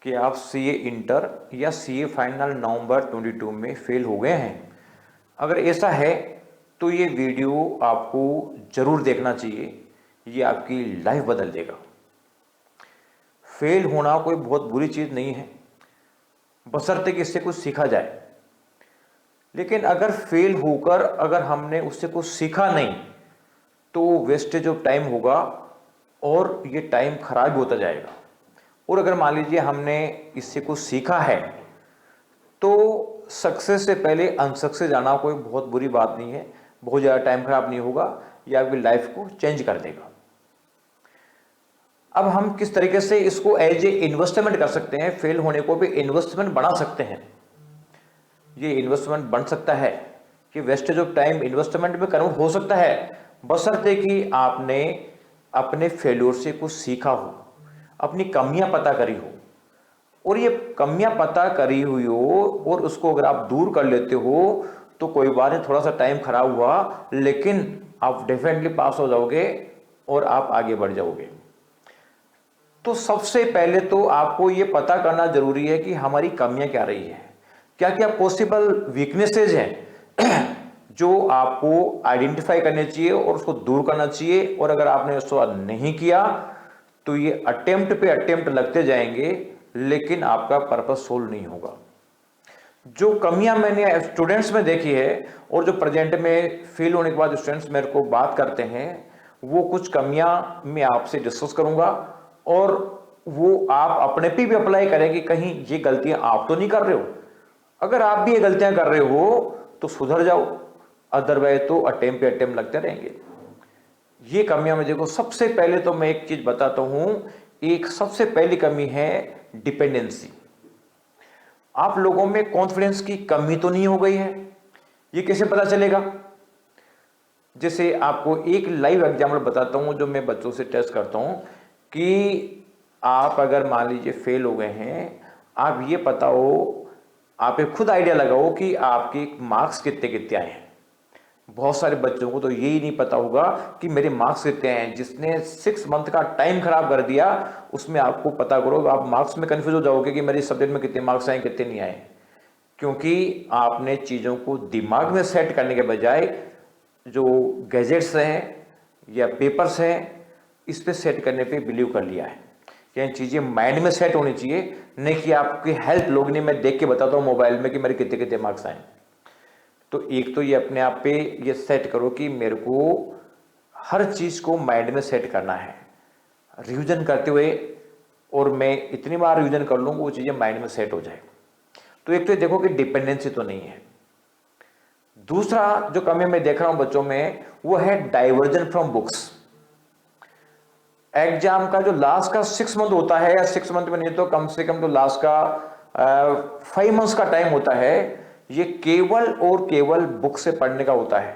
कि आप CA inter या सीए फाइनल नवंबर 22 में फेल हो गए हैं। अगर ऐसा है तो ये वीडियो आपको ज़रूर देखना चाहिए, ये आपकी लाइफ बदल देगा। फेल होना कोई बहुत बुरी चीज़ नहीं है, बशर्ते कि इससे कुछ सीखा जाए। लेकिन अगर फेल होकर अगर हमने उससे कुछ सीखा नहीं तो वेस्टेज ऑफ टाइम होगा और ये टाइम खराब होता जाएगा। और अगर मान लीजिए हमने इससे कुछ सीखा है तो सक्सेस से पहले अनसक्सेस जाना कोई बहुत बुरी बात नहीं है, बहुत ज़्यादा टाइम खराब नहीं होगा, यह आपकी लाइफ को चेंज कर देगा। अब हम किस तरीके से इसको एज ए इन्वेस्टमेंट कर सकते हैं, फेल होने को भी इन्वेस्टमेंट बना सकते हैं। ये इन्वेस्टमेंट बन सकता है कि वेस्टेज ऑफ टाइम इन्वेस्टमेंट में कन्वर्ट हो सकता है, बशर्ते कि आपने अपने फेल्योर से कुछ सीखा हो, अपनी कमियां पता करी हो, और ये कमियां पता करी हुई हो और उसको अगर आप दूर कर लेते हो तो कोई बात नहीं, थोड़ा सा टाइम खराब हुआ लेकिन आप डेफिनेटली पास हो जाओगे और आप आगे बढ़ जाओगे। तो सबसे पहले तो आपको ये पता करना जरूरी है कि हमारी कमियां क्या रही है, क्या क्या पॉसिबल वीकनेसेस हैं जो आपको आइडेंटिफाई करने चाहिए और उसको दूर करना चाहिए। और अगर आपने उसको नहीं किया तो ये अटेम्प्ट पे अटेम्प्ट लगते जाएंगे लेकिन आपका पर्पस सोल्व नहीं होगा। जो कमियां मैंने स्टूडेंट्स में देखी है और जो प्रेजेंट में फेल होने के बाद स्टूडेंट्स मेरे को बात करते हैं, वो कुछ कमियां मैं आपसे डिस्कस करूंगा और वो आप अपने पे भी अप्लाई करें कि कहीं ये गलतियां आप तो नहीं कर रहे हो। अगर आप भी ये गलतियां कर रहे हो तो सुधर जाओ, अदरवाइज तो अटेम्प्ट पे अटेम्प्ट लगते रहेंगे। ये कमियां में देखो, सबसे पहले तो मैं एक चीज बताता हूं। एक सबसे पहली कमी है डिपेंडेंसी। आप लोगों में कॉन्फिडेंस की कमी तो नहीं हो गई है, ये कैसे पता चलेगा? जैसे आपको एक लाइव एग्जाम्पल बताता हूं जो मैं बच्चों से टेस्ट करता हूं कि आप अगर मान लीजिए फेल हो गए हैं, आप ये पता हो, आप एक खुद आइडिया लगाओ कि आपके मार्क्स कितने कितने आए हैं। बहुत सारे बच्चों को तो यही नहीं पता होगा कि मेरे मार्क्स कितने हैं। जिसने 6 मंथ का टाइम खराब कर दिया उसमें आपको पता करो, आप मार्क्स में कंफ्यूज हो जाओगे कि मेरे सब्जेक्ट में कितने मार्क्स आए कितने नहीं आए, क्योंकि आपने चीज़ों को दिमाग में सेट करने के बजाय जो गैजेट्स हैं या पेपर्स हैं इस पे सेट करने पे बिलीव कर लिया है। ये चीज़ें माइंड में सेट होनी चाहिए, नहीं कि आपकी हेल्प लोग नहीं, मैं देख के बताता हूँ मोबाइल में कि मेरे कितने कितने मार्क्स आए। तो एक तो ये अपने आप पे ये सेट करो कि मेरे को हर चीज़ को माइंड में सेट करना है रिवीजन करते हुए, और मैं इतनी बार रिवीजन कर लूँगा वो चीज़ें माइंड में सेट हो जाए। तो एक तो ये देखो कि डिपेंडेंसी तो नहीं है। दूसरा जो कमी मैं देख रहा हूं बच्चों में वो है डाइवर्जन फ्रॉम बुक्स। एग्जाम का जो लास्ट का 6 मंथ होता है, या 6 मंथ में नहीं तो कम से कम तो लास्ट का 5 मंथ्स का टाइम होता है, ये केवल और केवल बुक से पढ़ने का होता है,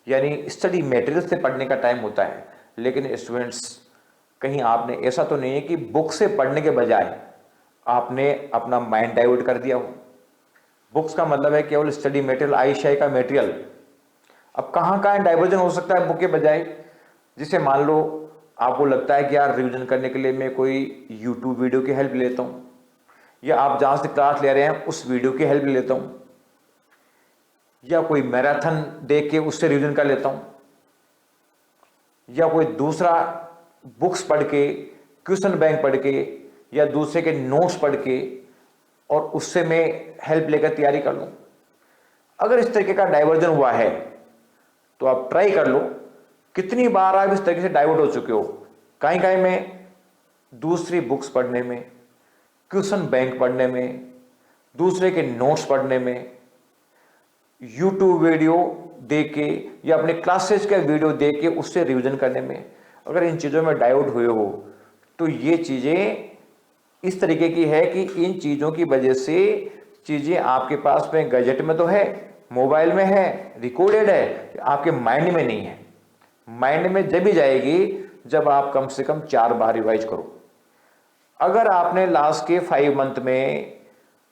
यानी स्टडी मटेरियल से पढ़ने का टाइम होता है। लेकिन स्टूडेंट्स, कहीं आपने ऐसा तो नहीं है कि बुक से पढ़ने के बजाय आपने अपना माइंड डाइवर्ट कर दिया हो? बुक्स का मतलब है केवल स्टडी मटेरियल, आई शाई का मटेरियल। अब कहाँ कहाँ डाइवर्जन हो सकता है बुक के बजाय? जिसे मान लो आपको लगता है कि यार रिवीजन करने के लिए मैं कोई यूट्यूब वीडियो की हेल्प लेता हूँ, या आप जहाँ से क्लास ले रहे हैं उस वीडियो की हेल्प लेता हूँ, या कोई मैराथन देख के उससे रिवीजन कर लेता हूँ, या कोई दूसरा बुक्स पढ़ के, क्वेश्चन बैंक पढ़ के, या दूसरे के नोट्स पढ़ के और उससे मैं हेल्प लेकर तैयारी कर लूँ। अगर इस तरीके का डाइवर्जन हुआ है तो आप ट्राई कर लो कितनी बार आप इस तरीके से डाइवर्ट हो चुके हो, कहीं कहीं में दूसरी बुक्स पढ़ने में, क्वेश्चन बैंक पढ़ने में, दूसरे के नोट्स पढ़ने में, यूट्यूब वीडियो देख के या अपने क्लासेस का वीडियो देख के उससे रिवीजन करने में। अगर इन चीज़ों में डाइवर्ट हुए हो तो ये चीज़ें इस तरीके की है कि इन चीज़ों की वजह से चीज़ें आपके पास में गैजेट में तो है, मोबाइल में है, रिकॉर्डेड है, आपके माइंड में नहीं है। माइंड में जब भी जाएगी जब आप कम से कम 4 बार रिवाइज करो। अगर आपने लास्ट के 5 मंथ में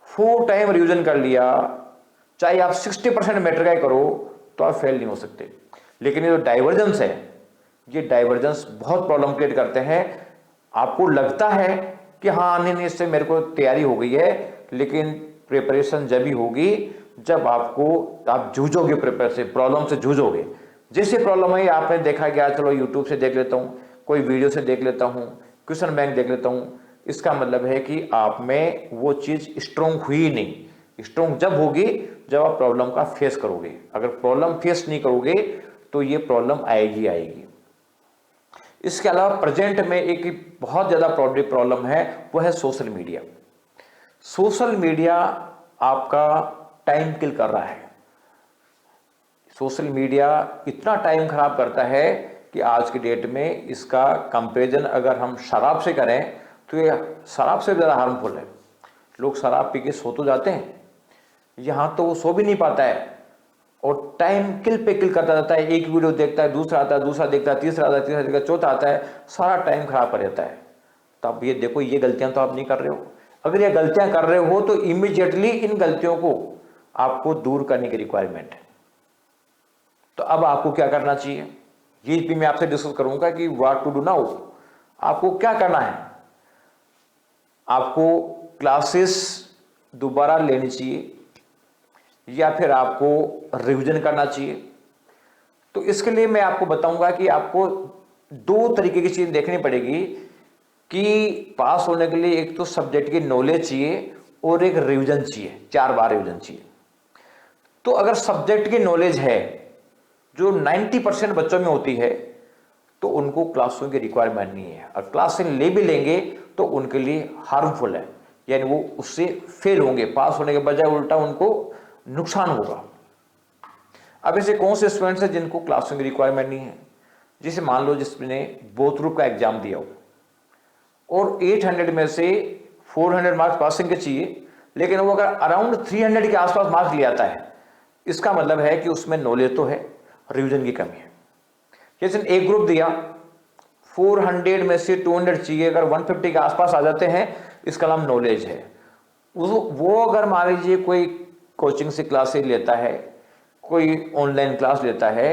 4 टाइम रिवीजन कर लिया, चाहे आप 60% मैटर का करो, तो आप फेल नहीं हो सकते। लेकिन ये जो डाइवर्जेंस है, ये डाइवर्जेंस बहुत प्रॉब्लम क्रिएट करते हैं। आपको लगता है कि हाँ नहीं नहीं इससे मेरे को तैयारी हो गई है, लेकिन प्रिपरेशन जब ही होगी जब आप जूझोगे, प्रिपेयर से प्रॉब्लम से जूझोगे। जैसे प्रॉब्लम है आपने देखा गया, चलो यूट्यूब से देख लेता हूँ, कोई वीडियो से देख लेता हूँ, क्वेश्चन बैंक देख लेता हूँ, इसका मतलब है कि आप में वो चीज स्ट्रोंग हुई ही नहीं। स्ट्रोंग जब होगी जब आप प्रॉब्लम का फेस करोगे। अगर प्रॉब्लम फेस नहीं करोगे तो ये प्रॉब्लम आएगी आएगी। इसके अलावा प्रेजेंट में एक बहुत ज्यादा प्रॉब्लम है, वो है सोशल मीडिया। सोशल मीडिया आपका टाइम किल कर रहा है। सोशल मीडिया इतना टाइम खराब करता है कि आज की डेट में इसका कंपैरिजन अगर हम शराब से करें तो ये शराब से ज़्यादा हार्मफुल है। लोग शराब पी के सो तो जाते हैं, यहाँ तो वो सो भी नहीं पाता है और टाइम किल पे किल करता जाता है। एक वीडियो देखता है, दूसरा आता है, दूसरा देखता है, तीसरा आता है, तीसरा देखता है, चौथा आता है, सारा टाइम खराब कर देता है। तो अब ये देखो, ये गलतियां तो आप नहीं कर रहे हो। अगर ये गलतियां कर रहे हो तो इमीडिएटली इन गलतियों को आपको दूर करने की रिक्वायरमेंट है। तो अब आपको क्या करना चाहिए, ये भी मैं आपसे डिस्कस करूंगा कि व्हाट टू डू नाउ। आपको क्या करना है, आपको क्लासेस दोबारा लेनी चाहिए या फिर आपको रिवीजन करना चाहिए। तो इसके लिए मैं आपको बताऊंगा कि आपको दो तरीके की चीज देखनी पड़ेगी कि पास होने के लिए एक तो सब्जेक्ट की नॉलेज चाहिए और एक रिवीजन चाहिए, 4 बार रिवीजन चाहिए। तो अगर सब्जेक्ट की नॉलेज है जो 90% बच्चों में होती है तो उनको क्लासरूम की रिक्वायरमेंट नहीं है, और क्लास ले भी लेंगे तो उनके लिए हार्मफुल है, यानी वो उससे फेल होंगे, पास होने के बजाय उल्टा उनको नुकसान होगा। अब ऐसे कौन से स्टूडेंट्स हैं जिनको क्लासरूम की रिक्वायरमेंट नहीं है, जैसे मान लो जिसने बोथरूप का एग्जाम दिया हो और 800 में से 400 मार्क्स पासिंग के चाहिए, लेकिन वो अगर अराउंड 300 के आसपास मार्क्स ले आता है, इसका मतलब है कि उसमें नॉलेज तो है, रिवीजन की कमी है। जैसे एक ग्रुप दिया, 400 में से 200 चाहिए, अगर 150 के आसपास आ जाते हैं, इसका नाम नॉलेज है। वो अगर मान लीजिए कोई कोचिंग से क्लासेस लेता है, कोई ऑनलाइन क्लास लेता है,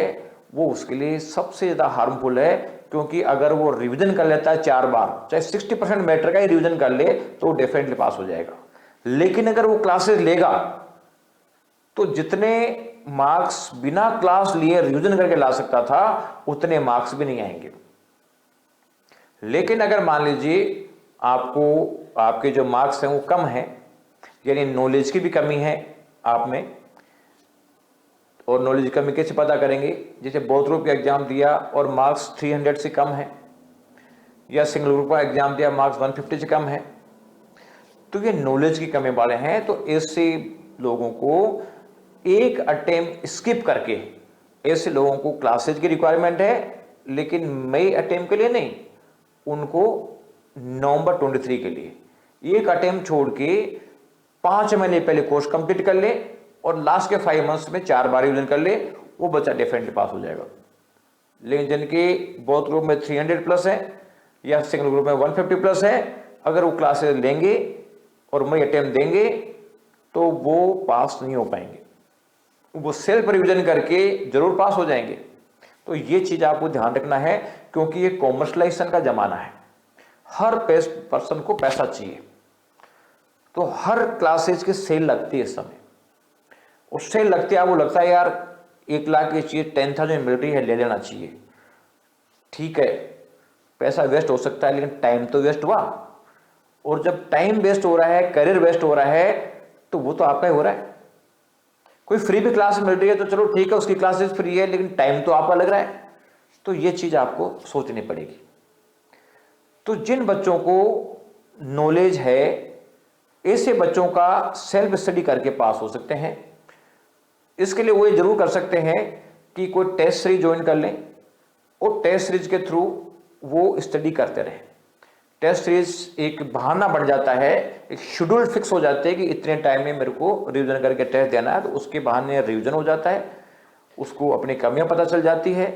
वो उसके लिए सबसे ज़्यादा हार्मफुल है, क्योंकि अगर वो रिवीजन कर लेता है 4 बार, चाहे 60% मैटर का ही रिवीजन कर ले, तो वो डेफिनेटली पास हो जाएगा। लेकिन अगर वो क्लासेस लेगा तो जितने मार्क्स बिना क्लास लिए रिवीजन करके ला सकता था उतने मार्क्स भी नहीं आएंगे। लेकिन अगर मान लीजिए आपके जो मार्क्स हैं वो कम है, यानी नॉलेज की भी कमी है आप में, और नॉलेज की कमी कैसे पता करेंगे, जैसे बोथ ग्रुप का एग्जाम दिया और मार्क्स 300 से कम है, या सिंगल ग्रुप का एग्जाम दिया मार्क्स 150 से कम है, तो ये नॉलेज की कमी वाले हैं। तो ऐसे लोगों को एक अटेम्प्ट स्किप करके, ऐसे लोगों को क्लासेज की रिक्वायरमेंट है लेकिन मई अटेम्प्ट के लिए नहीं, उनको नवंबर 23 के लिए एक अटेम्प्ट छोड़ के 5 महीने पहले कोर्स कंप्लीट कर ले और लास्ट के 5 मंथ्स में 4 बार रिवीजन कर ले, वो बच्चा डेफिनेटली पास हो जाएगा। लेकिन जिनके बोथ ग्रुप में 300 प्लस है या सिंगल ग्रुप में 150 प्लस है, अगर वो क्लासेज लेंगे और मई अटेम्प्ट देंगे तो वो पास नहीं हो पाएंगे। वो सेल्फ रिवीजन करके जरूर पास हो जाएंगे। तो ये चीज आपको ध्यान रखना है, क्योंकि ये कॉमर्शलाइजेशन का जमाना है, हर पर्सन को पैसा चाहिए, तो हर क्लासेज की सेल लगती है इस समय। उस सेल लगती है, आपको लगता है यार 1 लाख की चीज 10,000 मिल रही है, ले लेना चाहिए। ठीक है, पैसा वेस्ट हो सकता है लेकिन टाइम तो वेस्ट हुआ, और जब टाइम वेस्ट हो रहा है, करियर वेस्ट हो रहा है, तो वो तो आपका ही हो रहा है। कोई फ्री भी क्लास मिल रही है तो चलो ठीक है, उसकी क्लासेस फ्री है, लेकिन टाइम तो आपका लग रहा है। तो ये चीज आपको सोचनी पड़ेगी। तो जिन बच्चों को नॉलेज है, ऐसे बच्चों का सेल्फ स्टडी करके पास हो सकते हैं। इसके लिए वो ये जरूर कर सकते हैं कि कोई टेस्ट सीरीज ज्वाइन कर लें और टेस्ट सीरीज के थ्रू वो स्टडी करते रहें। टेस्ट सीरीज एक बहाना बन जाता है, एक शेड्यूल फिक्स हो जाते हैं कि इतने टाइम में मेरे को रिवीजन करके टेस्ट देना है, तो उसके बहाने रिवीजन हो जाता है, उसको अपनी कमियां पता चल जाती है,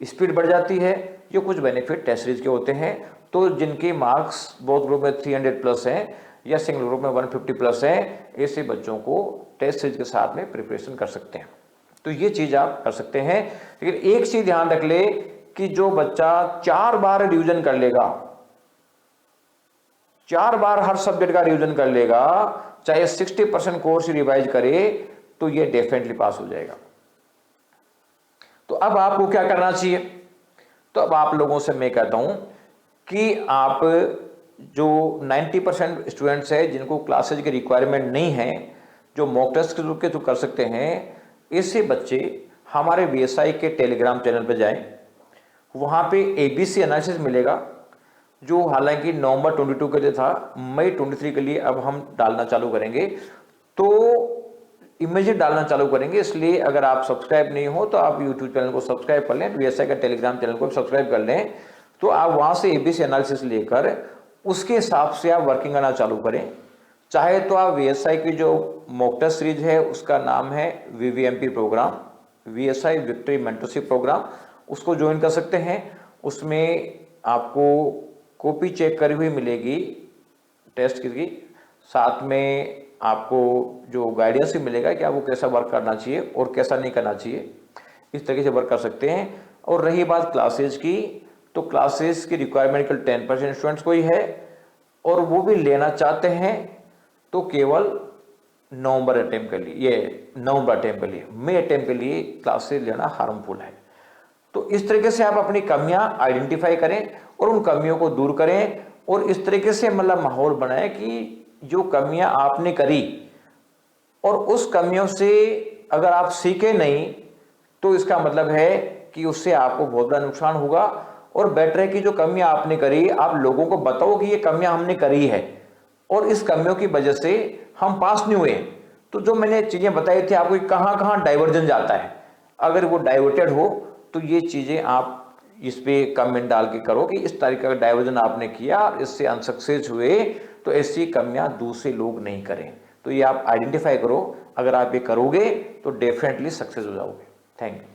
स्पीड बढ़ जाती है। ये कुछ बेनिफिट टेस्ट सीरीज के होते हैं। तो जिनके मार्क्स बोथ ग्रुप में 300 प्लस हैं या सिंगल ग्रुप में 150 प्लस हैं, ऐसे बच्चों को टेस्ट सीरीज के साथ में प्रिपरेशन कर सकते हैं। तो ये चीज आप कर सकते हैं। लेकिन एक चीज ध्यान रख ले कि जो बच्चा 4 बार रिवीजन कर लेगा, 4 बार हर सब्जेक्ट का रिवीजन कर लेगा, चाहे 60% कोर्स रिवाइज करे, तो ये डेफिनेटली पास हो जाएगा। तो अब आपको क्या करना चाहिए? तो अब आप लोगों से मैं कहता हूं कि आप जो 90% स्टूडेंट्स है जिनको क्लासेज की रिक्वायरमेंट नहीं है, जो मॉक टेस्ट के थ्रू कर सकते हैं, ऐसे बच्चे हमारे वीएसआई के टेलीग्राम चैनल पर जाएं। वहाँ पे एबीसी एनालिसिस मिलेगा, जो हालांकि नवंबर 22 के लिए था, मई 23 के लिए अब हम डालना चालू करेंगे, तो इमेज डालना चालू करेंगे। इसलिए अगर आप सब्सक्राइब नहीं हो तो आप यूट्यूब चैनल को सब्सक्राइब कर लें, वीएसआई का टेलीग्राम चैनल को सब्सक्राइब कर लें, तो आप वहाँ से एबीसी एनालिसिस लेकर उसके हिसाब से आप वर्किंग करना चालू करें। चाहे तो आप वीएसआई की जो मॉक टेस्ट सीरीज है उसका नाम है VVMP program, VSI victory mentorship program, उसको ज्वाइन कर सकते हैं। उसमें आपको कॉपी चेक करी हुई मिलेगी टेस्ट की, साथ में आपको जो गाइडेंस भी मिलेगा कि आपको कैसा वर्क करना चाहिए और कैसा नहीं करना चाहिए, इस तरीके से वर्क कर सकते हैं। और रही बात क्लासेज की, तो क्लासेस की रिक्वायरमेंट केवल 10% स्टूडेंट्स को ही है, और वो भी लेना चाहते हैं तो केवल नवंबर अटेम्प्ट के लिए, ये नवंबर अटेम्प्ट के लिए, मई अटेम्प्ट के लिए क्लासेस लेना हार्मफुल है। तो इस तरीके से आप अपनी कमियां आइडेंटिफाई करें और उन कमियों को दूर करें, और इस तरीके से मतलब माहौल बनाएं कि जो कमियां आपने करी और उस कमियों से अगर आप सीखे नहीं तो इसका मतलब है कि उससे आपको बहुत बड़ा नुकसान होगा। और बेटर है कि जो कमियां आपने करी आप लोगों को बताओ कि ये कमियां हमने करी है और इस कमियों की वजह से हम पास नहीं हुए। तो जो मैंने चीजें बताई थी आपको, कहां कहां डाइवर्जन जाता है, अगर वो डाइवर्टेड हो तो ये चीजें आप इस पे कमेंट डाल के करो कि इस तरीके का डाइवर्जन आपने किया, इससे अनसक्सेस हुए, तो ऐसी कमियां दूसरे लोग नहीं करें। तो ये आप आइडेंटिफाई करो, अगर आप ये करोगे तो डेफिनेटली सक्सेस हो जाओगे। Thank you.